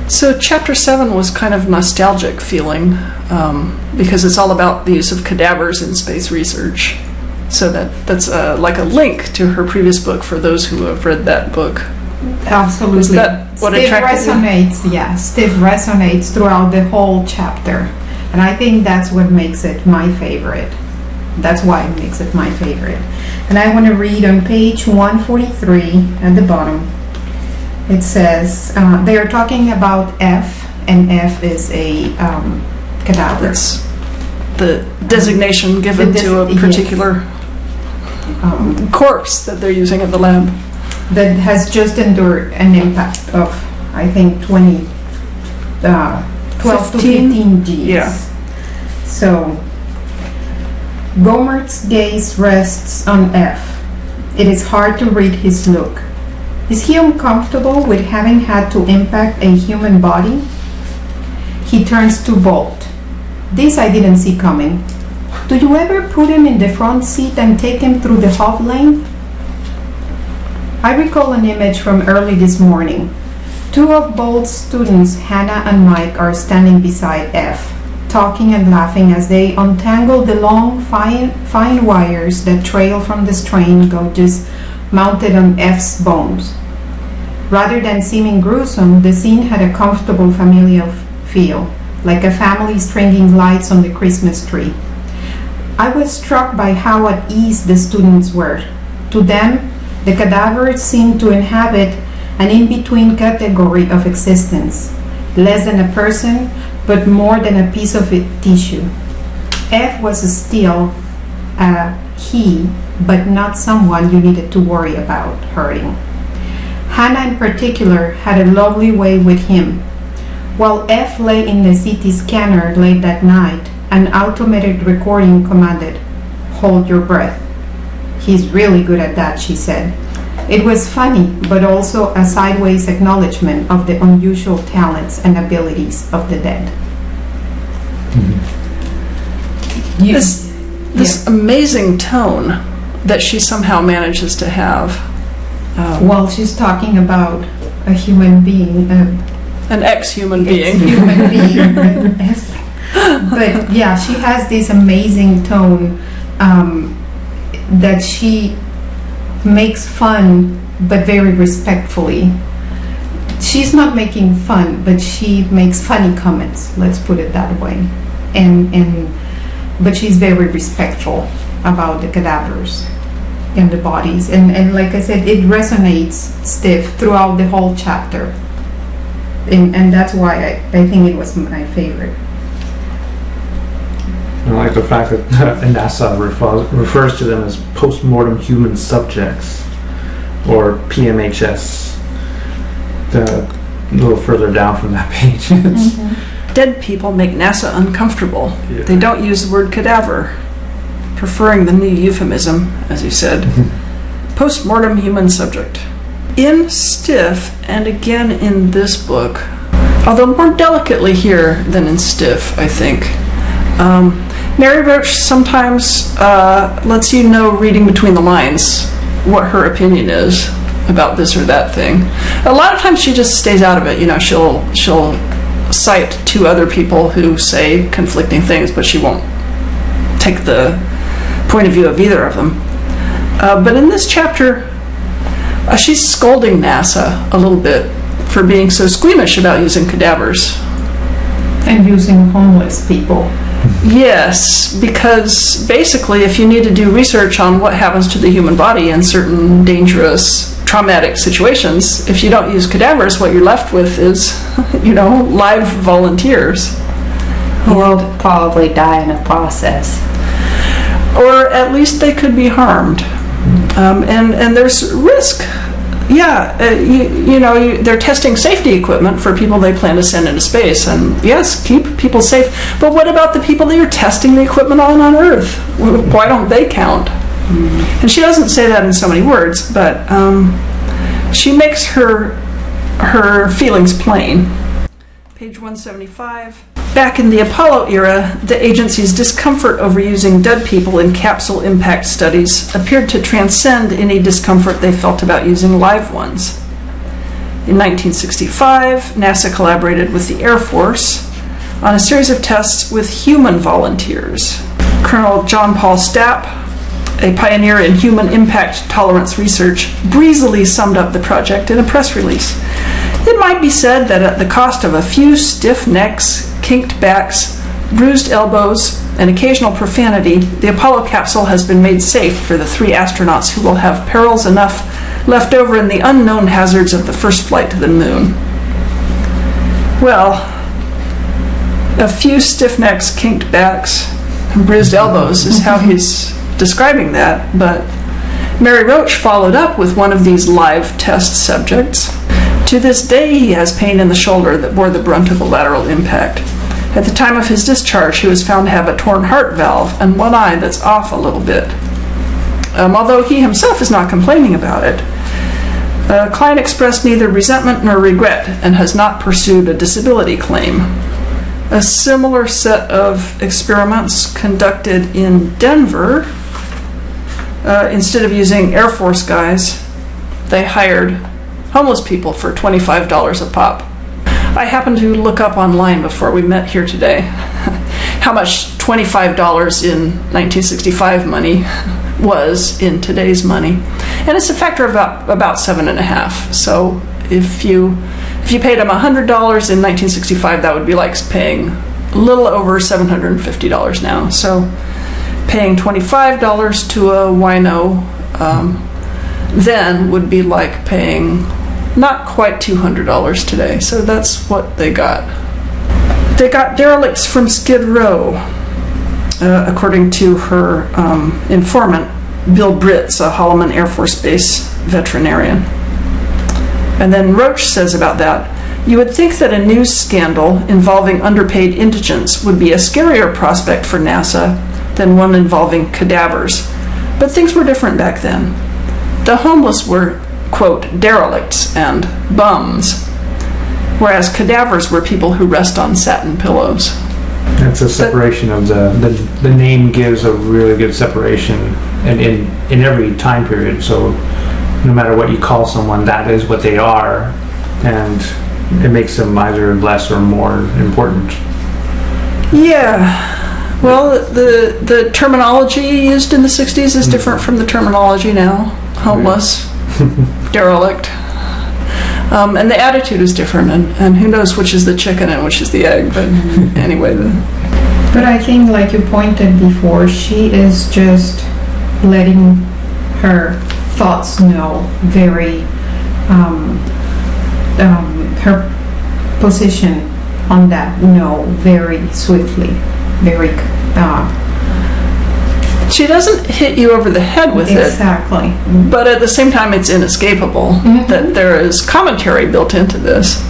So chapter 7 was kind of nostalgic feeling because it's all about the use of cadavers in space research. So that's like a link to her previous book for those who have read that book. Absolutely. Is that what attracted you? Resonates, yes. It resonates throughout the whole chapter. And I think that's what makes it my favorite. That's why it makes it my favorite. And I want to read on page 143 at the bottom. It says, they are talking about F, and F is a cadaver. That's the designation given to a particular corpse that they're using at the lab. That has just endured an impact of, I think, 12 to 15 Gs. Yeah. So, Gomert's gaze rests on F. It is hard to read his look. Is he uncomfortable with having had to impact a human body? He turns to Bolt. This I didn't see coming. Do you ever put him in the front seat and take him through the hop lane? I recall an image from early this morning. Two of Bolt's students, Hannah and Mike, are standing beside F, talking and laughing as they untangle the long, fine wires that trail from the strain gouges mounted on F's bones. Rather than seeming gruesome, the scene had a comfortable familial feel, like a family stringing lights on the Christmas tree. I was struck by how at ease the students were. To them, the cadavers seemed to inhabit an in-between category of existence, less than a person, but more than a piece of tissue. F was still a he, but not someone you needed to worry about hurting. Hannah in particular had a lovely way with him. While F lay in the CT scanner late that night, an automated recording commanded, "Hold your breath." "He's really good at that," she said. It was funny, but also a sideways acknowledgement of the unusual talents and abilities of the dead. This amazing tone that she somehow manages to have. While she's talking about a human being, an ex-human being. Human being. But yeah, she has this amazing tone that she makes fun, but very respectfully. She's not making fun, but she makes funny comments. Let's put it that way. But she's very respectful about the cadavers and the bodies. And like I said, it resonates stiff throughout the whole chapter. And that's why I think it was my favorite. I like the fact that NASA refers to them as post-mortem human subjects, or PMHS, a little further down from that page. Dead people make NASA uncomfortable. Yeah. They don't use the word cadaver, preferring the new euphemism, as you said. Post-mortem human subject. In Stiff, and again in this book, although more delicately here than in Stiff, I think, Mary Roach sometimes lets you know, reading between the lines, what her opinion is about this or that thing. A lot of times she just stays out of it. You know, she'll cite two other people who say conflicting things, but she won't take the point of view of either of them. But in this chapter, she's scolding NASA a little bit for being so squeamish about using cadavers. And using homeless people. Yes, because basically if you need to do research on what happens to the human body in certain dangerous, traumatic situations, if you don't use cadavers, what you're left with is, live volunteers. Who will probably die in a process. Or at least they could be harmed. And there's risk. Yeah, they're testing safety equipment for people they plan to send into space, and yes, keep people safe. But what about the people that you're testing the equipment on Earth? Why don't they count? And she doesn't say that in so many words, but she makes her feelings plain. Page 175. Back in the Apollo era, the agency's discomfort over using dead people in capsule impact studies appeared to transcend any discomfort they felt about using live ones. In 1965, NASA collaborated with the Air Force on a series of tests with human volunteers. Colonel John Paul Stapp, a pioneer in human impact tolerance research, breezily summed up the project in a press release. It might be said that at the cost of a few stiff necks, kinked backs, bruised elbows, and occasional profanity, the Apollo capsule has been made safe for the 3 astronauts who will have perils enough left over in the unknown hazards of the first flight to the moon. Well, a few stiff necks, kinked backs, and bruised elbows is how he's describing that, but Mary Roach followed up with one of these live test subjects. To this day, he has pain in the shoulder that bore the brunt of the lateral impact. At the time of his discharge, he was found to have a torn heart valve and one eye that's off a little bit. Although he himself is not complaining about it, Klein expressed neither resentment nor regret and has not pursued a disability claim. A similar set of experiments conducted in Denver, instead of using Air Force guys, they hired homeless people for $25 a pop. I happened to look up online before we met here today how much $25 in 1965 money was in today's money, and it's a factor of about 7.5. So if you paid them $100 in 1965, that would be like paying a little over $750 now. So paying $25 to a wino then would be like paying not quite $200 today. So that's what they got. They got derelicts from Skid Row, according to her informant, Bill Britz, a Holloman Air Force Base veterinarian. And then Roach says about that, "You would think that a news scandal involving underpaid indigents would be a scarier prospect for NASA than one involving cadavers. But things were different back then. The homeless were, quote, derelicts and bums, whereas cadavers were people who rest on satin pillows." It's a separation of the name gives a really good separation in every time period. So no matter what you call someone, that is what they are, and it makes them either less or more important. Yeah. Well, the terminology used in the 60s is different from the terminology now. Homeless, derelict. And the attitude is different, and who knows which is the chicken and which is the egg, but anyway. But I think, like you pointed before, she is just letting her thoughts know very, her position on that know very swiftly, very, she doesn't hit you over the head with exactly. it, but at the same time it's inescapable that there is commentary built into this.